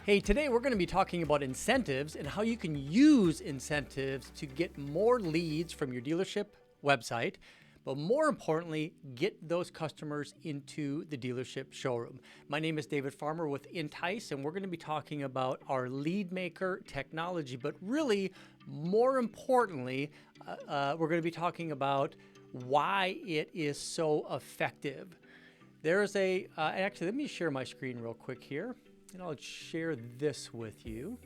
Hey, today we're going to be talking about incentives and how you can use incentives to get more leads from your dealership website, but more importantly, get those customers into the dealership showroom. My name is David Farmer with Entice, and we're going to be talking about our lead maker technology, but really, more importantly, we're going to be talking about why it is so effective. There's actually, let me share my screen real quick here. And I'll share this with you.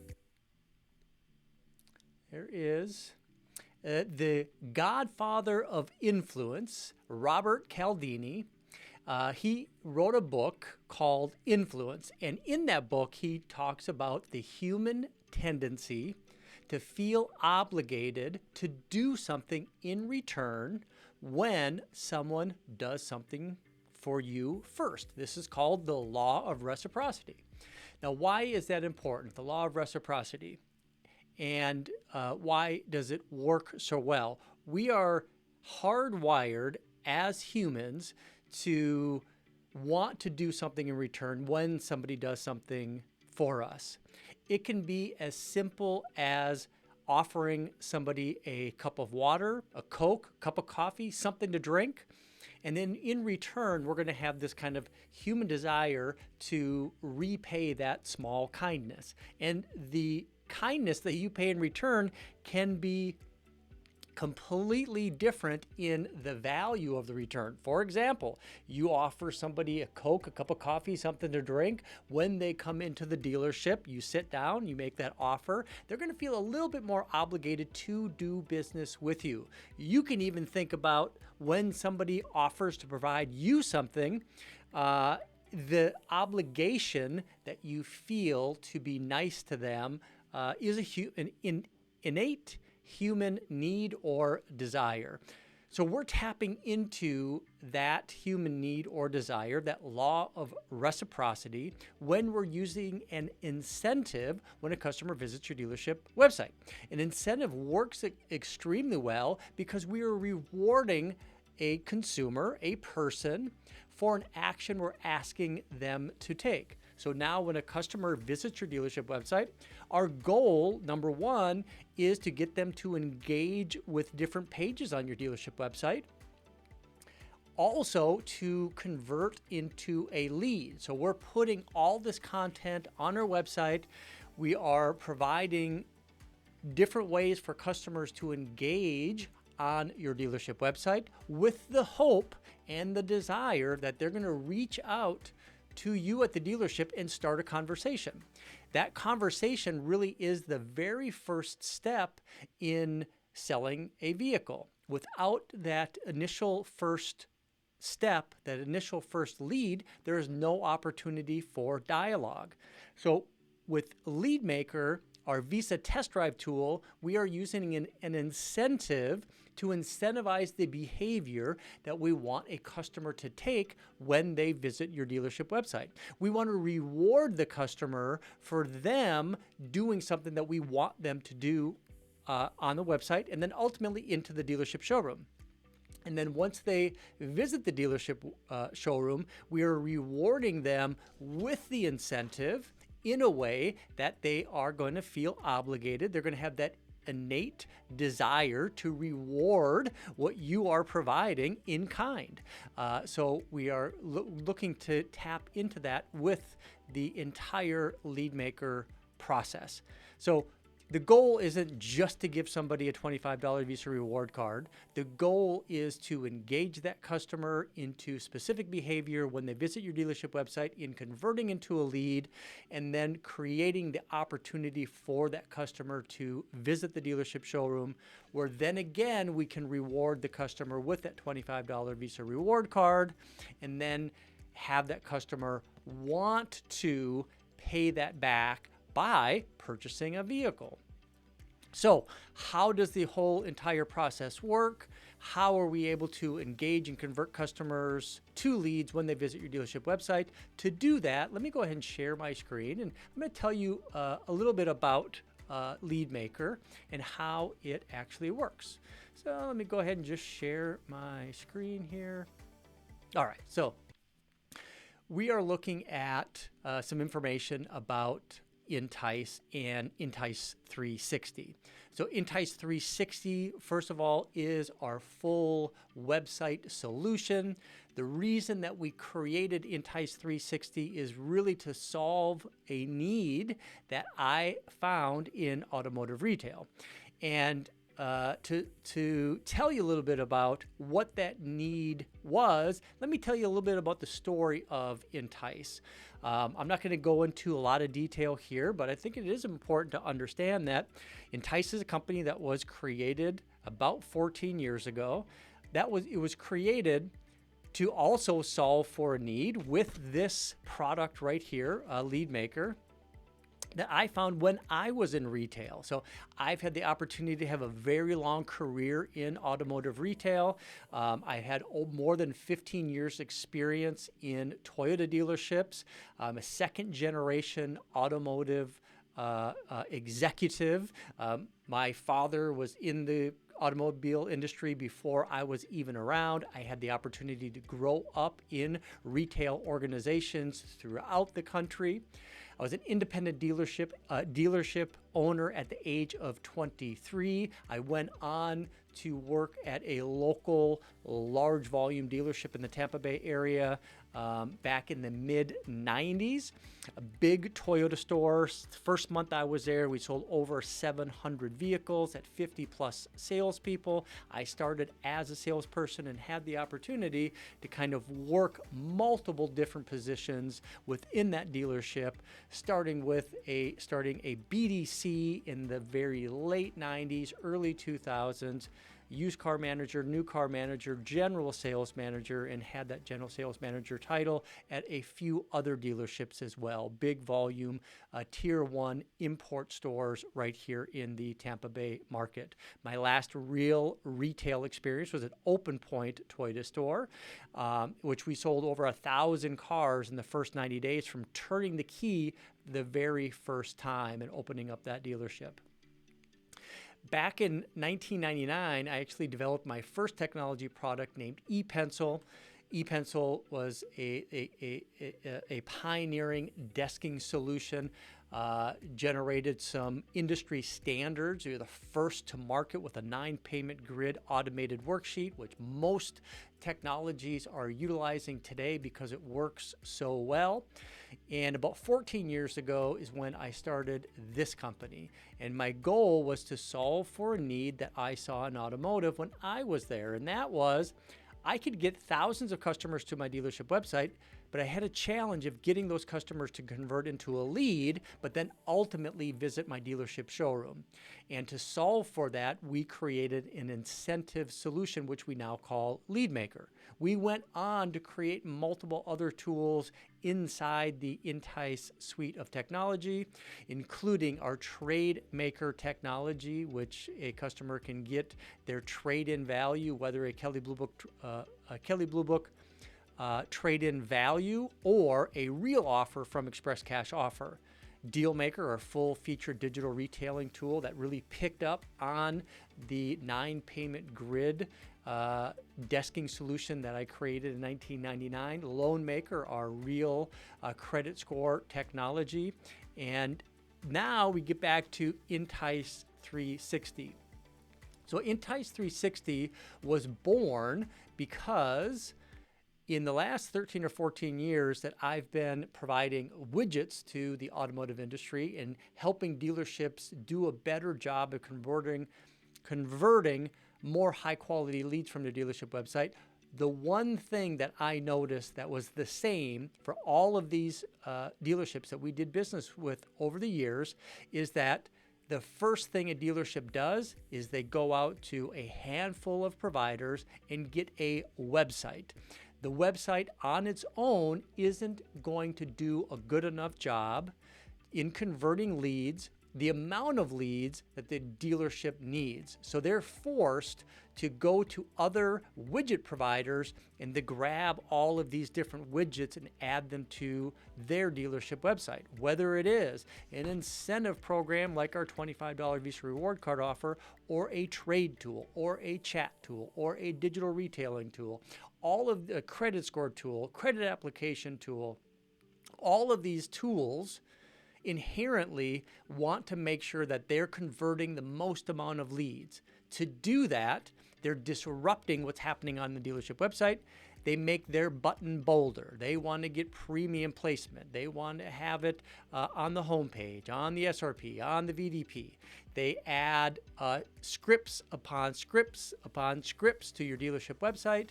There is the Godfather of Influence, Robert Cialdini. He wrote a book called Influence. And in that book, he talks about the human tendency to feel obligated to do something in return when someone does something for you first. This is called the Law of Reciprocity. Now, why is that important, the Law of Reciprocity? And why does it work so well? We are hardwired as humans to want to do something in return when somebody does something for us. It can be as simple as offering somebody a cup of water, a Coke, a cup of coffee, something to drink. And then in return, we're going to have this kind of human desire to repay that small kindness. And the kindness that you pay in return can be completely different in the value of the return. For example, you offer somebody a Coke, a cup of coffee, something to drink. When they come into the dealership, you sit down, you make that offer. They're going to feel a little bit more obligated to do business with you. You can even think about when somebody offers to provide you something, the obligation that you feel to be nice to them is an innate human need or desire. So we're tapping into that human need or desire, that law of reciprocity, when we're using an incentive when a customer visits your dealership website. An incentive works extremely well because we are rewarding a consumer, a person, for an action we're asking them to take. So now when a customer visits your dealership website, our goal, number one, is to get them to engage with different pages on your dealership website. Also to convert into a lead. So we're putting all this content on our website. We are providing different ways for customers to engage on your dealership website with the hope and the desire that they're going to reach out to you at the dealership and start a conversation. That conversation really is the very first step in selling a vehicle. Without that initial first step, that initial first lead, there is no opportunity for dialogue. So with Lead Maker, our Visa test drive tool, we are using an incentive to incentivize the behavior that we want a customer to take when they visit your dealership website. We want to reward the customer for them doing something that we want them to do on the website and then ultimately into the dealership showroom. And then once they visit the dealership showroom, we are rewarding them with the incentive in a way that they are going to feel obligated. They're going to have that innate desire to reward what you are providing in kind. So we are looking to tap into that with the entire Lead Maker process. So the goal isn't just to give somebody a $25 Visa reward card. The goal is to engage that customer into specific behavior when they visit your dealership website, in converting into a lead, and then creating the opportunity for that customer to visit the dealership showroom, where then again we can reward the customer with that $25 Visa reward card, and then have that customer want to pay that back by purchasing a vehicle. So how does the whole entire process work? How are we able to engage and convert customers to leads when they visit your dealership website? To do that, let me go ahead and share my screen, and I'm going to tell you a little bit about Lead Maker and how it actually works. So let me go ahead and just share my screen here. All right, so we are looking at some information about Entice and Entice 360. So Entice 360, first of all, is our full website solution. The reason that we created Entice 360 is really to solve a need that I found in automotive retail. And to tell you a little bit about what that need was, let me tell you a little bit about the story of Entice. I'm not going to go into a lot of detail here, but I think it is important to understand that Entice is a company that was created about 14 years ago. It was created to also solve for a need with this product right here, a lead maker, that I found when I was in retail. So I've had the opportunity to have a very long career in automotive retail. I had more than 15 years experience in Toyota dealerships. I'm a second generation automotive executive. My father was in the automobile industry before I was even around. I had the opportunity to grow up in retail organizations throughout the country. I was an independent dealership owner at the age of 23. I went on to work at a local large volume dealership in the Tampa Bay area back in the mid 90s. A big Toyota store. First month I was there, we sold over 700 vehicles at 50 plus salespeople. I started as a salesperson and had the opportunity to kind of work multiple different positions within that dealership, starting a BDC in the very late 90s, early 2000s. Used car manager, new car manager, general sales manager, and had that general sales manager title at a few other dealerships as well. Big volume, tier one import stores right here in the Tampa Bay market. My last real retail experience was at Open Point Toyota store, which we sold over 1,000 cars in the first 90 days from turning the key the very first time and opening up that dealership. Back in 1999, I actually developed my first technology product named ePencil. ePencil was a pioneering desking solution, generated some industry standards. We were the first to market with a 9-payment grid automated worksheet, which most technologies are utilizing today because it works so well. And about 14 years ago is when I started this company. And my goal was to solve for a need that I saw in automotive when I was there. And that was, I could get thousands of customers to my dealership website, but I had a challenge of getting those customers to convert into a lead, but then ultimately visit my dealership showroom. And to solve for that, we created an incentive solution, which we now call Lead Maker. We went on to create multiple other tools inside the Entice suite of technology, including our Trade Maker technology, which a customer can get their trade-in value, whether a Kelley Blue Book trade-in value or a real offer from Express Cash Offer. Dealmaker, our full-featured digital retailing tool that really picked up on the 9-payment grid desking solution that I created in 1999. Loan Maker, our real credit score technology. And now we get back to Entice 360. So Entice 360 was born because in the last 13 or 14 years that I've been providing widgets to the automotive industry and helping dealerships do a better job of converting more high-quality leads from their dealership website, the one thing that I noticed that was the same for all of these dealerships that we did business with over the years is that the first thing a dealership does is they go out to a handful of providers and get a website. The website on its own isn't going to do a good enough job in converting leads, the amount of leads that the dealership needs. So they're forced to go to other widget providers and to grab all of these different widgets and add them to their dealership website, whether it is an incentive program like our $25 Visa reward card offer, or a trade tool, or a chat tool, or a digital retailing tool, all of the credit score tool, credit application tool, all of these tools inherently want to make sure that they're converting the most amount of leads. To do that, they're disrupting what's happening on the dealership website. They make their button bolder. They want to get premium placement. They want to have it on the homepage, on the SRP, on the VDP. They add scripts upon scripts upon scripts to your dealership website,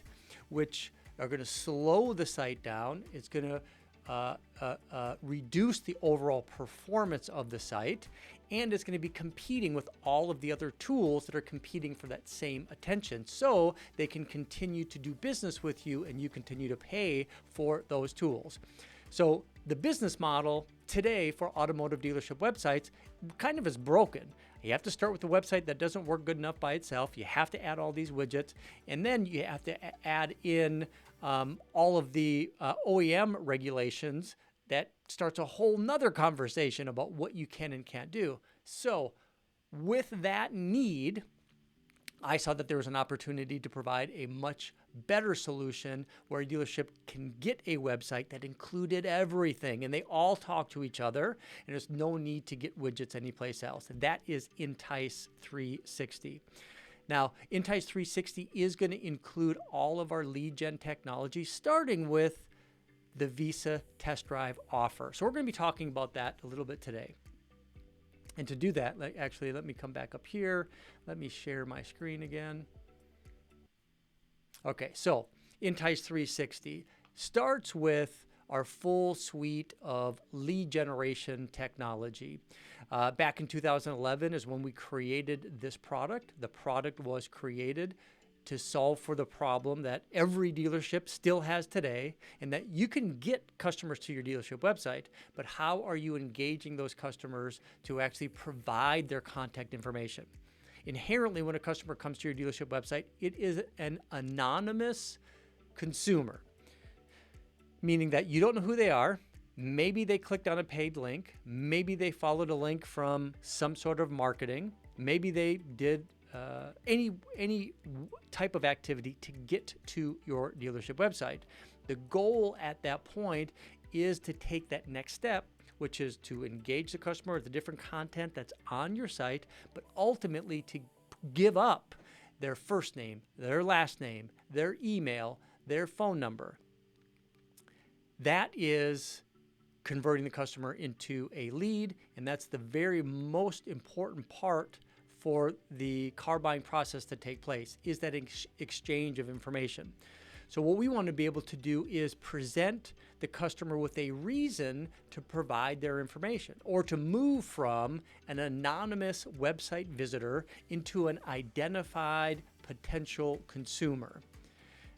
which are going to slow the site down. It's going to reduce the overall performance of the site, and it's going to be competing with all of the other tools that are competing for that same attention, so they can continue to do business with you and you continue to pay for those tools. So the business model today for automotive dealership websites kind of is broken. You have to start with a website that doesn't work good enough by itself. You have to add all these widgets, and then you have to add in all of the OEM regulations. That starts a whole nother conversation about what you can and can't do. So with that need, I saw that there was an opportunity to provide a much better solution where a dealership can get a website that included everything and they all talk to each other, and there's no need to get widgets anyplace else. And that is Entice 360. Now, Entice 360 is going to include all of our lead gen technology, starting with the Visa test drive offer. So we're going to be talking about that a little bit today. And to do that, let me come back up here. Let me share my screen again. Okay, so Entice 360 starts with our full suite of lead generation technology. Back in 2011 is when we created this product. The product was created to solve for the problem that every dealership still has today, and that you can get customers to your dealership website, but how are you engaging those customers to actually provide their contact information? Inherently, when a customer comes to your dealership website, it is an anonymous consumer, meaning that you don't know who they are. Maybe they clicked on a paid link. Maybe they followed a link from some sort of marketing. Maybe they did any type of activity to get to your dealership website. The goal at that point is to take that next step, which is to engage the customer with the different content that's on your site, but ultimately to give up their first name, their last name, their email, their phone number. That is converting the customer into a lead, and that's the very most important part for the car buying process to take place, is that exchange of information. So what we want to be able to do is present the customer with a reason to provide their information, or to move from an anonymous website visitor into an identified potential consumer.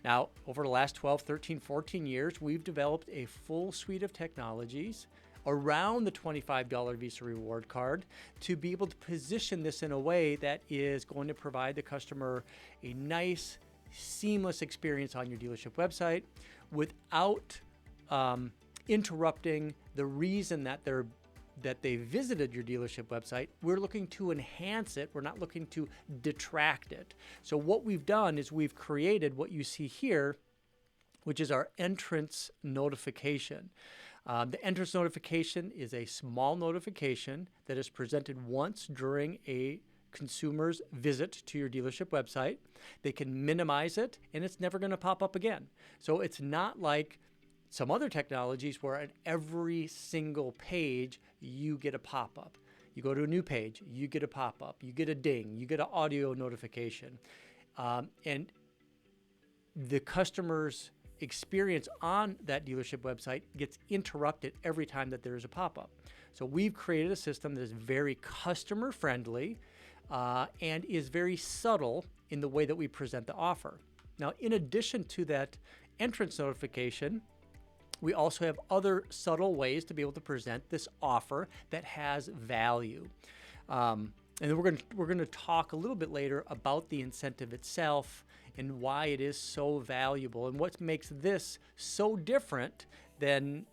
Now, over the last 12, 13, 14 years, we've developed a full suite of technologies around the $25 Visa reward card to be able to position this in a way that is going to provide the customer a nice, seamless experience on your dealership website without interrupting the reason that they visited your dealership website. We're looking to enhance it. We're not looking to detract it. So what we've done is we've created what you see here, which is our entrance notification. The entrance notification is a small notification that is presented once during a consumer's visit to your dealership website. They can minimize it, and it's never going to pop up again. So it's not like some other technologies where at every single page you get a pop-up. You go to a new page, you get a pop-up, you get a ding, you get an audio notification. And the customer's experience on that dealership website gets interrupted every time that there is a pop-up. So we've created a system that is very customer friendly and is very subtle in the way that we present the offer. Now, in addition to that entrance notification, we also have other subtle ways to be able to present this offer that has value. And then we're going to talk a little bit later about the incentive itself and why it is so valuable and what makes this so different than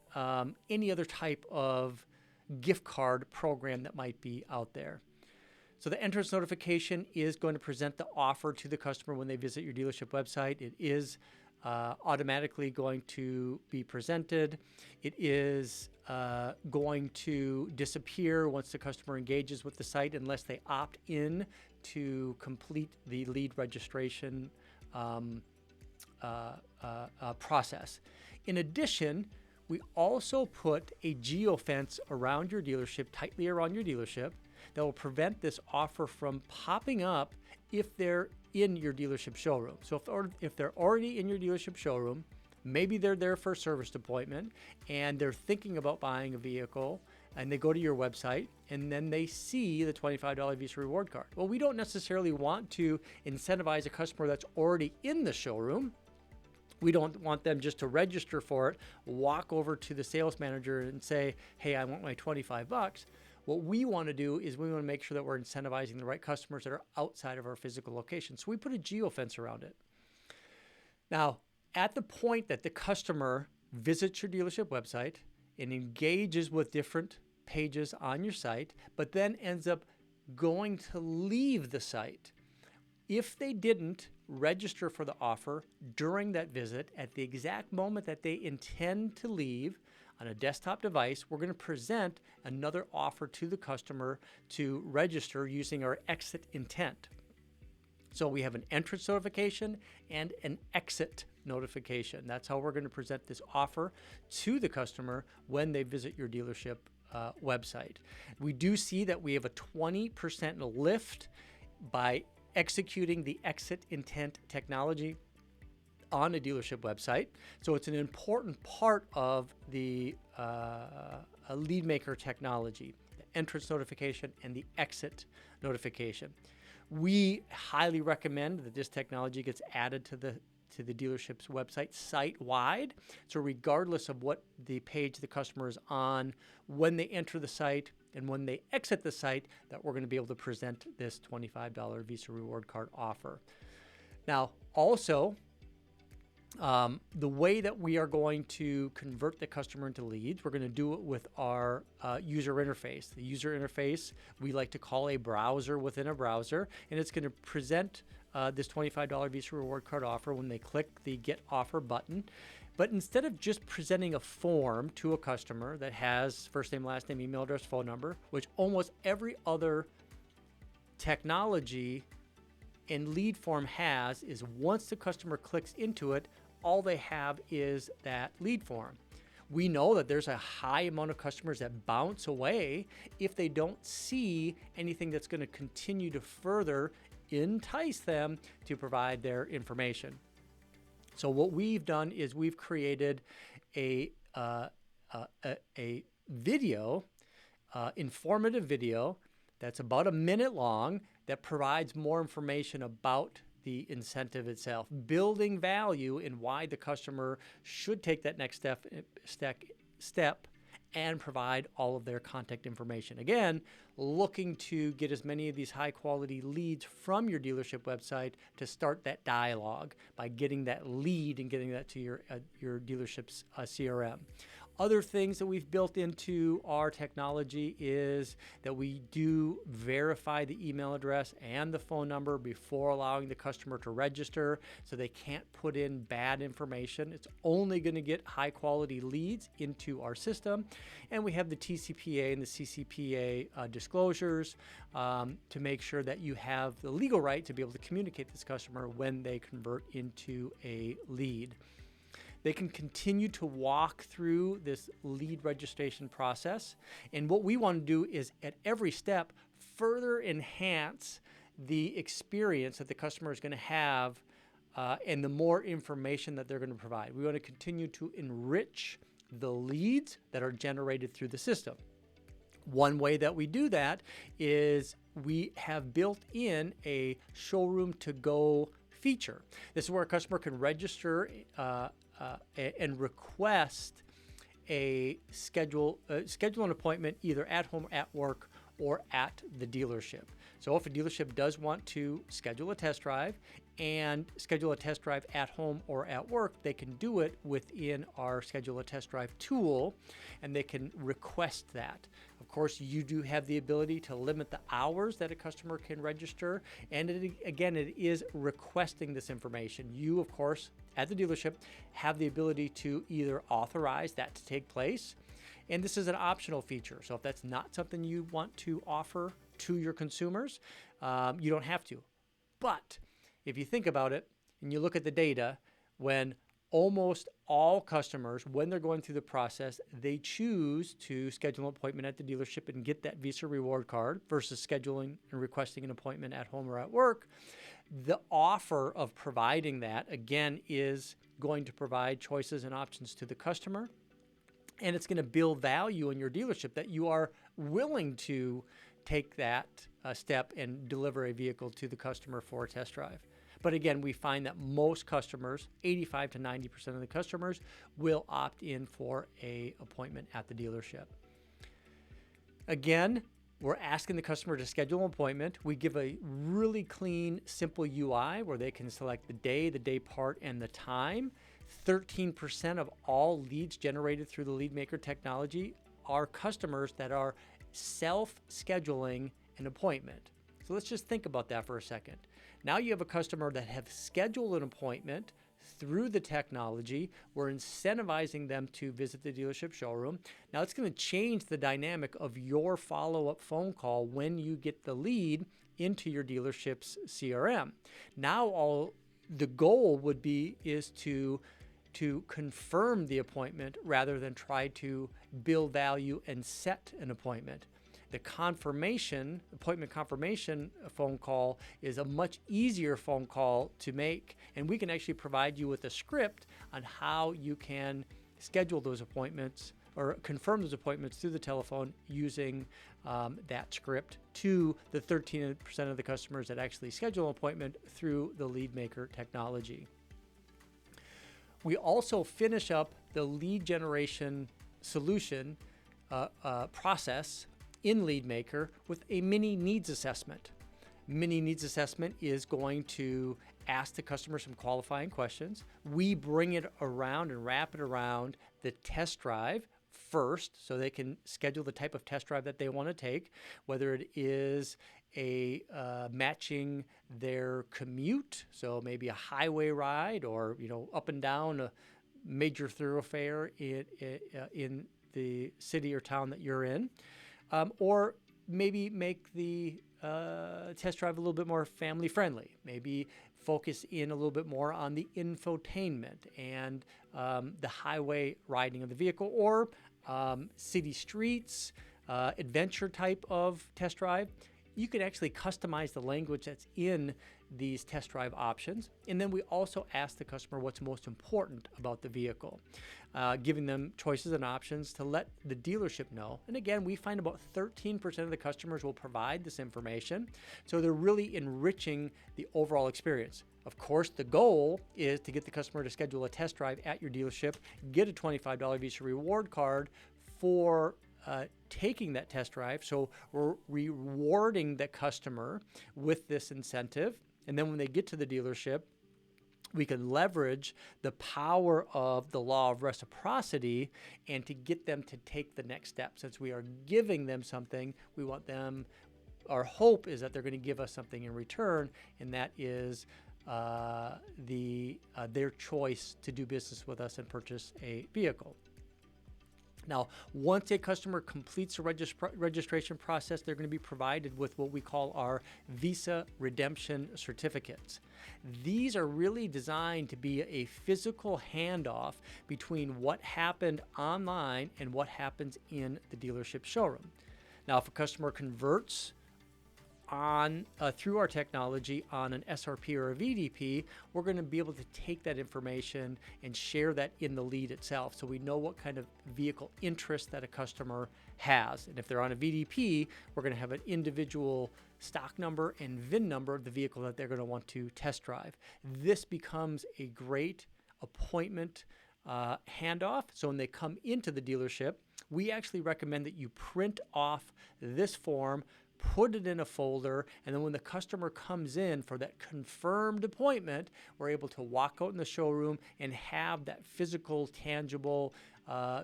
any other type of gift card program that might be out there. So the entrance notification is going to present the offer to the customer when they visit your dealership website. It is automatically going to be presented. It is going to disappear once the customer engages with the site unless they opt in to complete the lead registration process. In addition, we also put a geofence around your dealership, tightly around your dealership, that will prevent this offer from popping up if they're in your dealership showroom. So if they're already in your dealership showroom, maybe they're there for a service appointment and they're thinking about buying a vehicle, and they go to your website and then they see the $25 Visa reward card. Well, we don't necessarily want to incentivize a customer that's already in the showroom. We don't want them just to register for it, walk over to the sales manager and say, hey, I want my 25 bucks. What we want to do is we want to make sure that we're incentivizing the right customers that are outside of our physical location. So we put a geofence around it. Now, at the point that the customer visits your dealership website and engages with different pages on your site, but then ends up going to leave the site, if they didn't register for the offer during that visit, at the exact moment that they intend to leave on a desktop device, we're going to present another offer to the customer to register using our exit intent. So we have an entrance notification and an exit notification. That's how we're going to present this offer to the customer when they visit your dealership website. We do see that we have a 20% lift by executing the exit intent technology on a dealership website. So it's an important part of the lead maker technology, the entrance notification and the exit notification. We highly recommend that this technology gets added to the dealership's website site-wide. So regardless of what the page the customer is on, when they enter the site and when they exit the site, that we're going to be able to present this $25 Visa reward card offer. Now, also, the way that we are going to convert the customer into leads, we're going to do it with our user interface. The user interface we like to call a browser within a browser, and it's going to present this $25 Visa reward card offer when they click the Get Offer button. But instead of just presenting a form to a customer that has first name, last name, email address, phone number, which almost every other technology and lead form has, is once the customer clicks into it, all they have is that lead form. We know that there's a high amount of customers that bounce away if they don't see anything that's going to continue to further entice them to provide their information. So what we've done is we've created a video, informative video that's about a minute long that provides more information about the incentive itself, building value in why the customer should take that next step and provide all of their contact information. Again, looking to get as many of these high quality leads from your dealership website to start that dialogue by getting that lead and getting that to your dealership's CRM. Other things that we've built into our technology is that we do verify the email address and the phone number before allowing the customer to register, so they can't put in bad information. It's only going to get high quality leads into our system. And we have the TCPA and the CCPA disclosures to make sure that you have the legal right to be able to communicate this customer when they convert into a lead. They can continue to walk through this lead registration process. And what we want to do is at every step further enhance the experience that the customer is going to have and the more information that they're going to provide. We want to continue to enrich the leads that are generated through the system. One way that we do that is we have built in a showroom to go feature. This is where a customer can register and request schedule an appointment either at home, at work, or at the dealership. So if a dealership does want to schedule a test drive and schedule a test drive at home or at work, they can do it within our Schedule a Test Drive tool, and they can request that. Of course, you do have the ability to limit the hours that a customer can register, and it is requesting this information. You, of course, at the dealership have the ability to either authorize that to take place, and this is an optional feature. So if that's not something you want to offer to your consumers, you don't have to. But if you think about it and you look at the data, when almost all customers, when they're going through the process, they choose to schedule an appointment at the dealership and get that Visa reward card versus scheduling and requesting an appointment at home or at work. The offer of providing that, again, is going to provide choices and options to the customer, and it's going to build value in your dealership that you are willing to take that step and deliver a vehicle to the customer for a test drive. But again, we find that most customers, 85 to 90% of the customers, will opt in for an appointment at the dealership. Again, we're asking the customer to schedule an appointment. We give a really clean, simple UI where they can select the day part, and the time. 13% of all leads generated through the LeadMaker technology are customers that are self-scheduling an appointment. So let's just think about that for a second. Now you have a customer that have scheduled an appointment through the technology. We're incentivizing them to visit the dealership showroom. Now it's going to change the dynamic of your follow-up phone call when you get the lead into your dealership's CRM. Now the goal is to confirm the appointment rather than try to build value and set an appointment. The appointment confirmation phone call is a much easier phone call to make, and we can actually provide you with a script on how you can schedule those appointments or confirm those appointments through the telephone using that script to the 13% of the customers that actually schedule an appointment through the LeadMaker technology. We also finish up the lead generation solution process in LeadMaker with a mini needs assessment. Mini needs assessment is going to ask the customer some qualifying questions. We bring it around and wrap it around the test drive first so they can schedule the type of test drive that they want to take, whether it is matching their commute, so maybe a highway ride or up and down a major thoroughfare in the city or town that you're in. Or maybe make the test drive a little bit more family friendly. Maybe focus in a little bit more on the infotainment and the highway riding of the vehicle, or city streets, adventure type of test drive. You can actually customize the language that's in these test drive options. And then we also ask the customer what's most important about the vehicle, giving them choices and options to let the dealership know. And again, we find about 13% of the customers will provide this information. So they're really enriching the overall experience. Of course, the goal is to get the customer to schedule a test drive at your dealership, get a $25 Visa reward card for taking that test drive. So we're rewarding the customer with this incentive. And then when they get to the dealership, we can leverage the power of the law of reciprocity and to get them to take the next step. Since we are giving them something, we want them, our hope is that they're going to give us something in return, and that is their choice to do business with us and purchase a vehicle. Now, once a customer completes the registration process, they're going to be provided with what we call our Visa redemption certificates. These are really designed to be a physical handoff between what happened online and what happens in the dealership showroom. Now, if a customer converts through our technology on an SRP or a VDP, we're going to be able to take that information and share that in the lead itself, so we know what kind of vehicle interest that a customer has. And if they're on a VDP, we're going to have an individual stock number and VIN number of the vehicle that they're going to want to test drive. This becomes a great appointment handoff. So when they come into the dealership, we actually recommend that you print off this form, put it in a folder, and then when the customer comes in for that confirmed appointment, we're able to walk out in the showroom and have that physical, tangible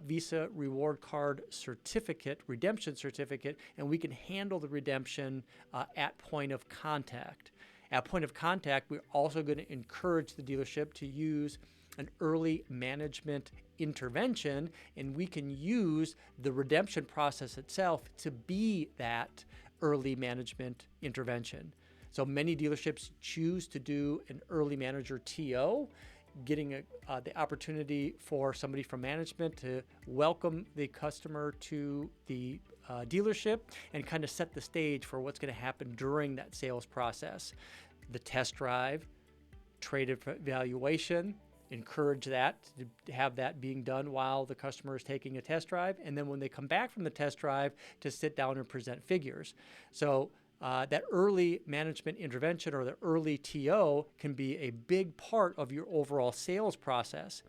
Visa reward card certificate, redemption certificate, and we can handle the redemption at point of contact. At point of contact, we're also going to encourage the dealership to use an early management intervention, and we can use the redemption process itself to be that early management intervention. So many dealerships choose to do an early manager TO, getting the opportunity for somebody from management to welcome the customer to the dealership and kind of set the stage for what's going to happen during that sales process. The test drive, trade evaluation, encourage that, to have that being done while the customer is taking a test drive. And then when they come back from the test drive, to sit down and present figures. So that early management intervention or the early TO can be a big part of your overall sales process.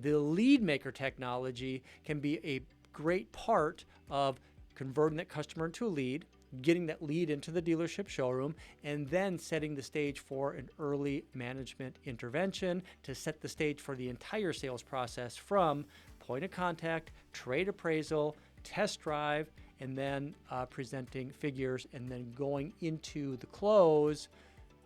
The lead maker technology can be a great part of converting that customer into a lead, getting that lead into the dealership showroom, and then setting the stage for an early management intervention to set the stage for the entire sales process from point of contact, trade appraisal, test drive, and then presenting figures, and then going into the close,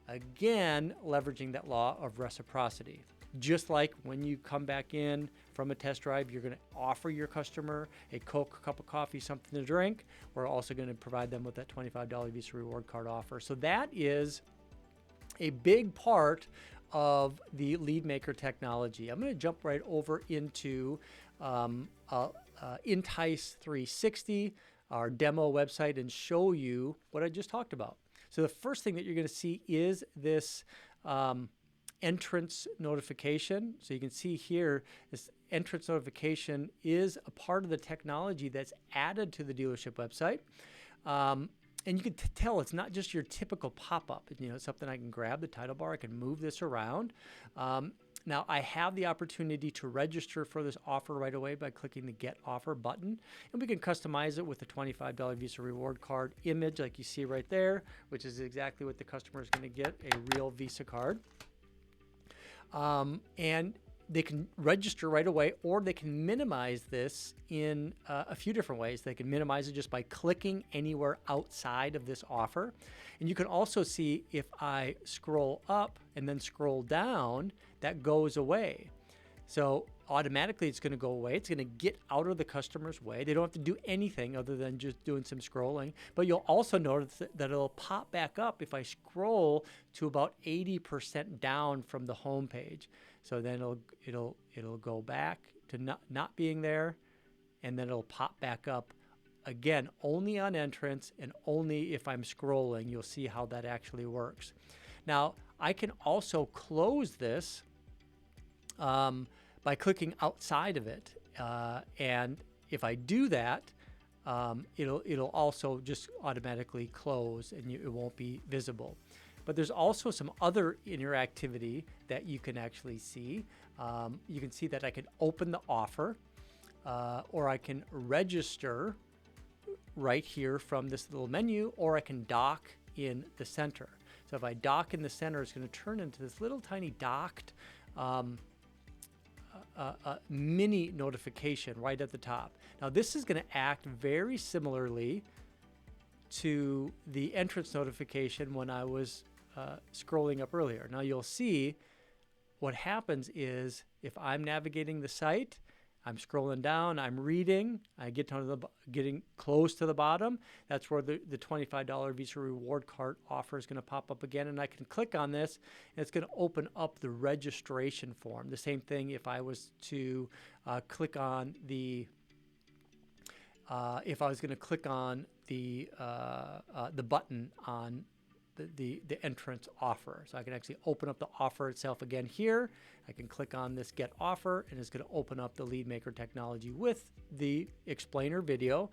again, leveraging that law of reciprocity. Just like when you come back in from a test drive, you're going to offer your customer a Coke, a cup of coffee, something to drink. We're also going to provide them with that $25 Visa reward card offer. So that is a big part of the lead maker technology. I'm going to jump right over into Entice 360, our demo website, and show you what I just talked about. So the first thing that you're going to see is this entrance notification. So you can see here, this entrance notification is a part of the technology that's added to the dealership website. And you can tell it's not just your typical pop-up. You know, it's something I can grab the title bar, I can move this around. Now I have the opportunity to register for this offer right away by clicking the Get Offer button, and we can customize it with the $25 Visa reward card image like you see right there, which is exactly what the customer is going to get, a real Visa card. And they can register right away, or they can minimize this in a few different ways. They can minimize it just by clicking anywhere outside of this offer. And you can also see if I scroll up and then scroll down, that goes away. So automatically it's going to go away. It's going to get out of the customer's way. They don't have to do anything other than just doing some scrolling. But you'll also notice that it'll pop back up if I scroll to about 80% down from the home page. So then it'll go back to not being there, and then it'll pop back up again, only on entrance and only if I'm scrolling. You'll see how that actually works. Now, I can also close this by clicking outside of it. And if I do that, it'll also just automatically close, and it won't be visible. But there's also some other interactivity that you can actually see. You can see that I can open the offer, or I can register right here from this little menu, or I can dock in the center. So if I dock in the center, it's going to turn into this little tiny docked mini notification right at the top. Now this is going to act very similarly to the entrance notification when I was scrolling up earlier. Now you'll see what happens is if I'm navigating the site, I'm scrolling down, I'm reading, I get to getting close to the bottom. That's where the $25 Visa reward card offer is going to pop up again, and I can click on this, and it's going to open up the registration form. The same thing if I was to click on the button on the entrance offer. So I can actually open up the offer itself again here. I can click on this Get Offer, and it's going to open up the Lead Maker technology with the explainer video,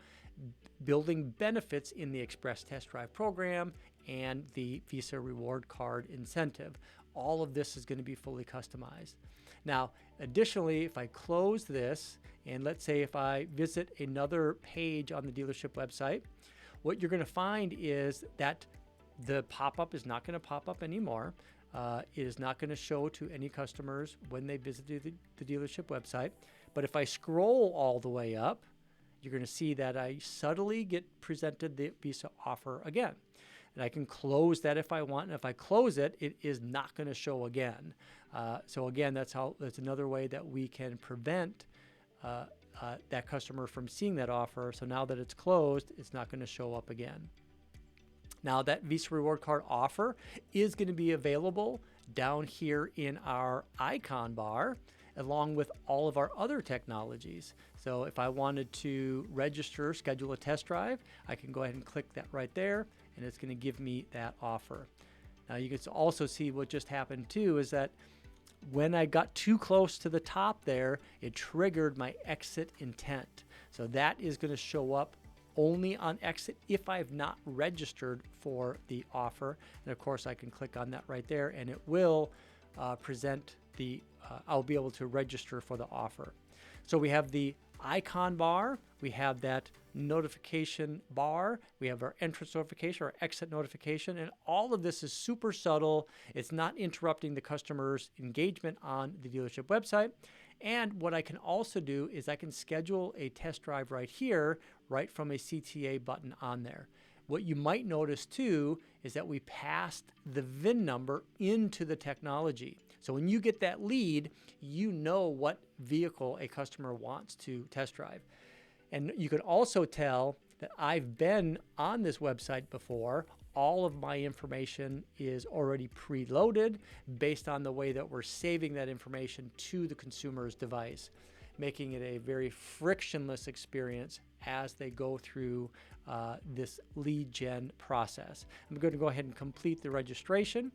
building benefits in the Express Test Drive program and the Visa reward card incentive. All of this is going to be fully customized. Now, additionally, if I close this, and let's say if I visit another page on the dealership website, what you're going to find is that the pop-up is not going to pop up anymore. It is not going to show to any customers when they visit the dealership website. But if I scroll all the way up, you're going to see that I subtly get presented the Visa offer again. and I can close that if I want. And if I close it, it is not going to show again. So again, that's another way that we can prevent that customer from seeing that offer. So now that it's closed, it's not going to show up again. Now that Visa reward card offer is going to be available down here in our icon bar, along with all of our other technologies. So if I wanted to register, schedule a test drive, I can go ahead and click that right there, and it's going to give me that offer. Now you can also see what just happened too is that when I got too close to the top there, it triggered my exit intent. So that is going to show up only on exit if I've not registered for the offer. And of course I can click on that right there, and it will present I'll be able to register for the offer. So we have the icon bar, we have that notification bar, we have our entrance notification, our exit notification, and all of this is super subtle. It's not interrupting the customer's engagement on the dealership website. And what I can also do is I can schedule a test drive right here, right from a CTA button on there. What you might notice too is that we passed the VIN number into the technology. So when you get that lead, you know what vehicle a customer wants to test drive. And you can also tell that I've been on this website before. All of my information is already preloaded based on the way that we're saving that information to the consumer's device, making it a very frictionless experience as they go through this lead gen process. I'm going to go ahead and complete the registration.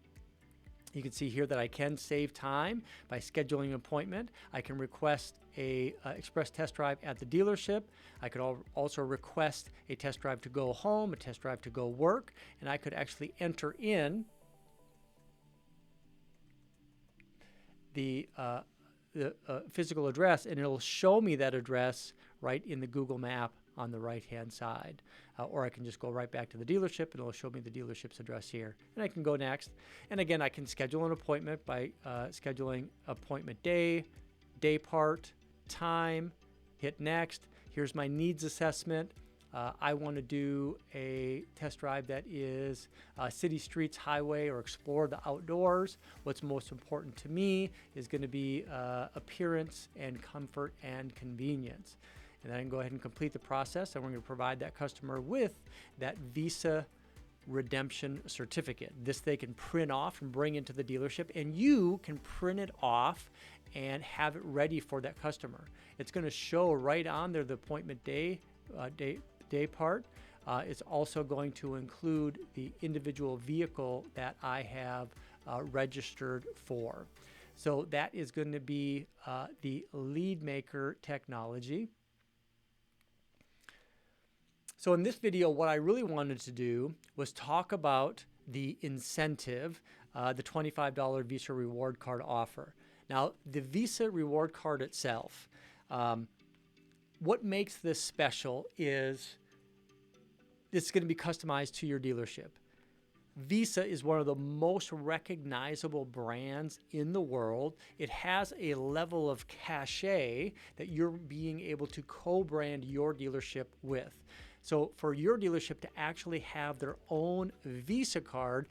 You can see here that I can save time by scheduling an appointment. I can request a express test drive at the dealership. I could also request a test drive to go home, a test drive to go work, and I could actually enter in the physical address, and it'll show me that address right in the Google map on the right-hand side. Or I can just go right back to the dealership and it'll show me the dealership's address here. And I can go next. And again, I can schedule an appointment by scheduling appointment day, day part, time, hit next. Here's my needs assessment. I want to do a test drive that is city streets, highway, or explore the outdoors. What's most important to me is going to be appearance and comfort and convenience. And then I can go ahead and complete the process, and we're going to provide that customer with that Visa redemption certificate. This they can print off and bring into the dealership, and you can print it off and have it ready for that customer. It's going to show right on there the appointment day part. It's also going to include the individual vehicle that I have registered for. So that is going to be the lead maker technology. So in this video, what I really wanted to do was talk about the incentive, the $25 Visa reward card offer. Now, the Visa reward card itself, what makes this special is it's going to be customized to your dealership. Visa is one of the most recognizable brands in the world. It has a level of cachet that you're being able to co-brand your dealership with. So for your dealership to actually have their own Visa card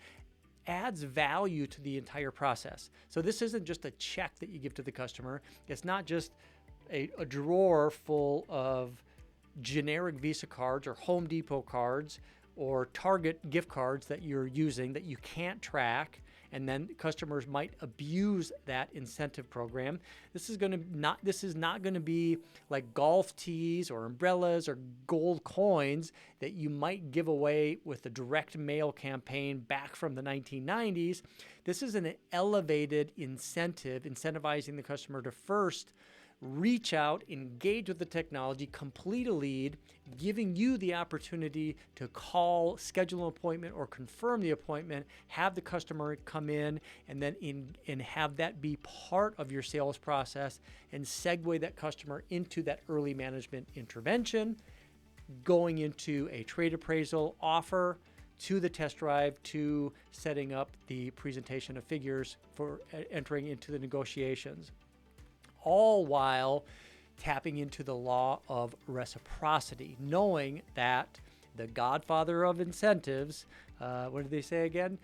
adds value to the entire process. So this isn't just a check that you give to the customer. It's not just a drawer full of generic Visa cards or Home Depot cards or Target gift cards that you're using that you can't track, and then customers might abuse that incentive program. This is not going to be like golf tees or umbrellas or gold coins that you might give away with a direct mail campaign back from the 1990s. This is an elevated incentive, incentivizing the customer to first reach out, engage with the technology, complete a lead, giving you the opportunity to call, schedule an appointment, or confirm the appointment, have the customer come in, and then and have that be part of your sales process and segue that customer into that early management intervention, going into a trade appraisal offer, to the test drive, to setting up the presentation of figures for entering into the negotiations, all while tapping into the law of reciprocity, knowing that the Godfather of incentives. What did they say again?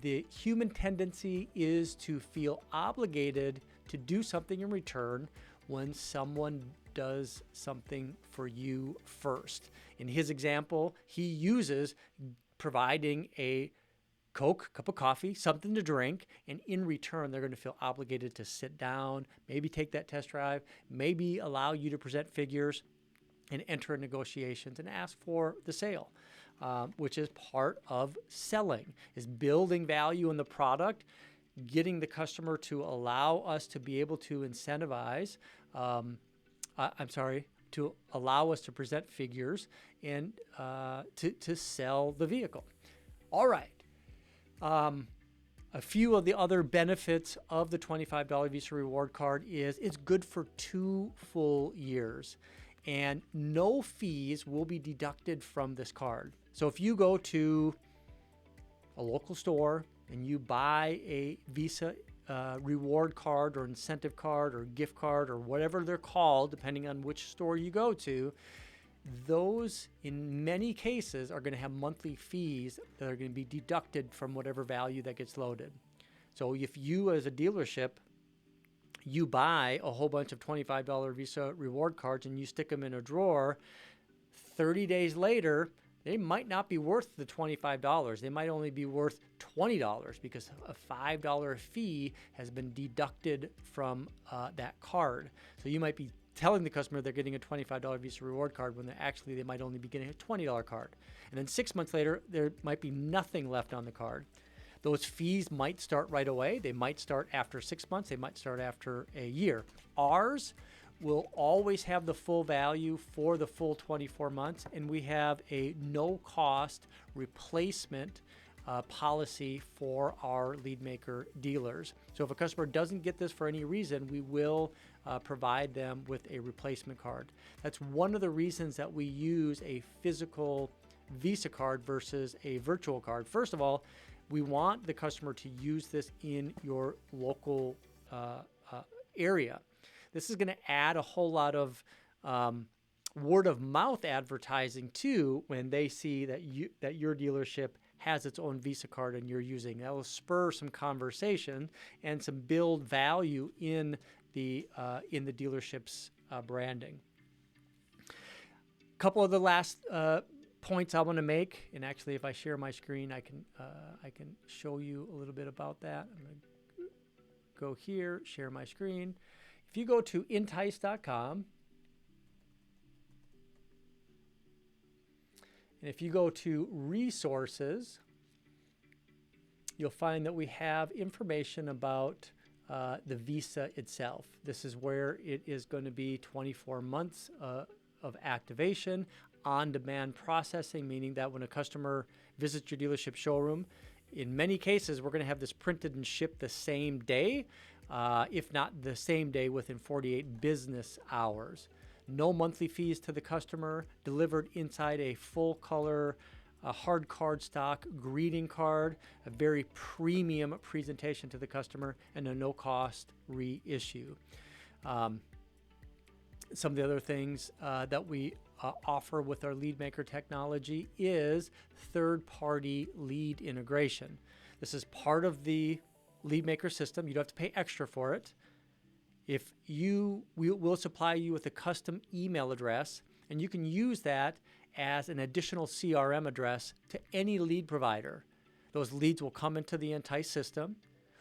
The human tendency is to feel obligated to do something in return when someone does something for you first. In his example, he uses providing a Coke, cup of coffee, something to drink, and in return, they're going to feel obligated to sit down, maybe take that test drive, maybe allow you to present figures and enter negotiations and ask for the sale, which is part of selling, is building value in the product, getting the customer to allow us to be able to incentivize, to allow us to present figures and to sell the vehicle. All right. A few of the other benefits of the $25 Visa reward card is it's good for 2 full years, and no fees will be deducted from this card. So if you go to a local store and you buy a Visa reward card or incentive card or gift card or whatever they're called, depending on which store you go to, those in many cases are going to have monthly fees that are going to be deducted from whatever value that gets loaded. So if you as a dealership, you buy a whole bunch of $25 Visa reward cards and you stick them in a drawer, 30 days later, they might not be worth the $25. They might only be worth $20 because a $5 fee has been deducted from that card. So you might be telling the customer they're getting a $25 Visa reward card when they might only be getting a $20 card. And then 6 months later, there might be nothing left on the card. Those fees might start right away. They might start after 6 months. They might start after a year. Ours will always have the full value for the full 24 months, and we have a no-cost replacement policy for our lead maker dealers. So if a customer doesn't get this for any reason, we will provide them with a replacement card. That's one of the reasons that we use a physical Visa card versus a virtual card. First of all, we want the customer to use this in your local area. This is going to add a whole lot of word of mouth advertising too when they see that your dealership has its own Visa card and you're using it. That will spur some conversation and some build value in the dealership's branding. A couple of the last points I want to make, and actually, if I share my screen, I can show you a little bit about that. I'm going to go here, share my screen. If you go to entice.com, and if you go to resources, you'll find that we have information about the Visa itself. This is where it is going to be 24 months of activation, on-demand processing, meaning that when a customer visits your dealership showroom, in many cases, we're going to have this printed and shipped the same day, if not the same day within 48 business hours. No monthly fees to the customer, delivered inside a full color, hard card stock greeting card, a very premium presentation to the customer, and a no cost reissue. Some of the other things that we offer with our lead maker technology is third-party lead integration. This is part of the lead maker system. You don't have to pay extra for it. We'll supply you with a custom email address, and you can use that as an additional CRM address to any lead provider. Those leads will come into the Entice system.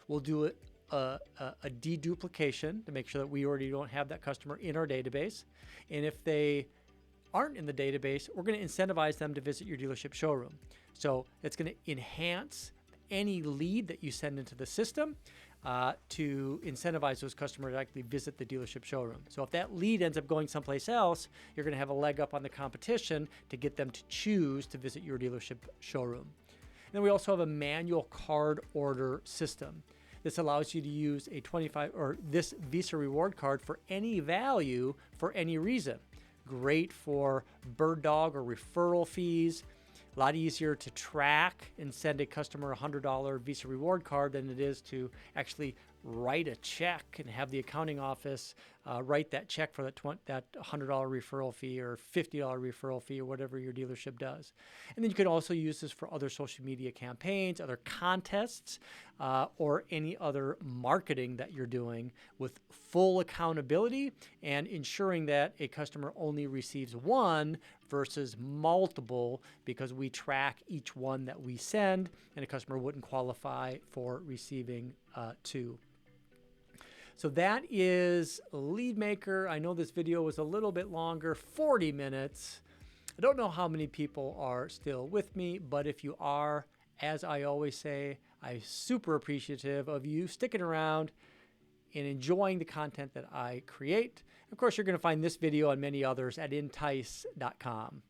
We'll do a deduplication to make sure that we already don't have that customer in our database. And if they aren't in the database, we're going to incentivize them to visit your dealership showroom. So it's going to enhance any lead that you send into the system to incentivize those customers to actually visit the dealership showroom. So if that lead ends up going someplace else, you're going to have a leg up on the competition to get them to choose to visit your dealership showroom. And then we also have a manual card order system. This allows you to use this Visa reward card for any value for any reason. Great for bird dog or referral fees. A lot easier to track and send a customer a $100 Visa reward card than it is to actually write a check and have the accounting office write that check for that $100 referral fee or $50 referral fee or whatever your dealership does. And then you could also use this for other social media campaigns, other contests, or any other marketing that you're doing with full accountability and ensuring that a customer only receives one versus multiple, because we track each one that we send and a customer wouldn't qualify for receiving two. So that is LeadMaker. I know this video was a little bit longer, 40 minutes. I don't know how many people are still with me, but if you are, as I always say, I'm super appreciative of you sticking around and enjoying the content that I create. Of course, you're going to find this video and many others at entice.com.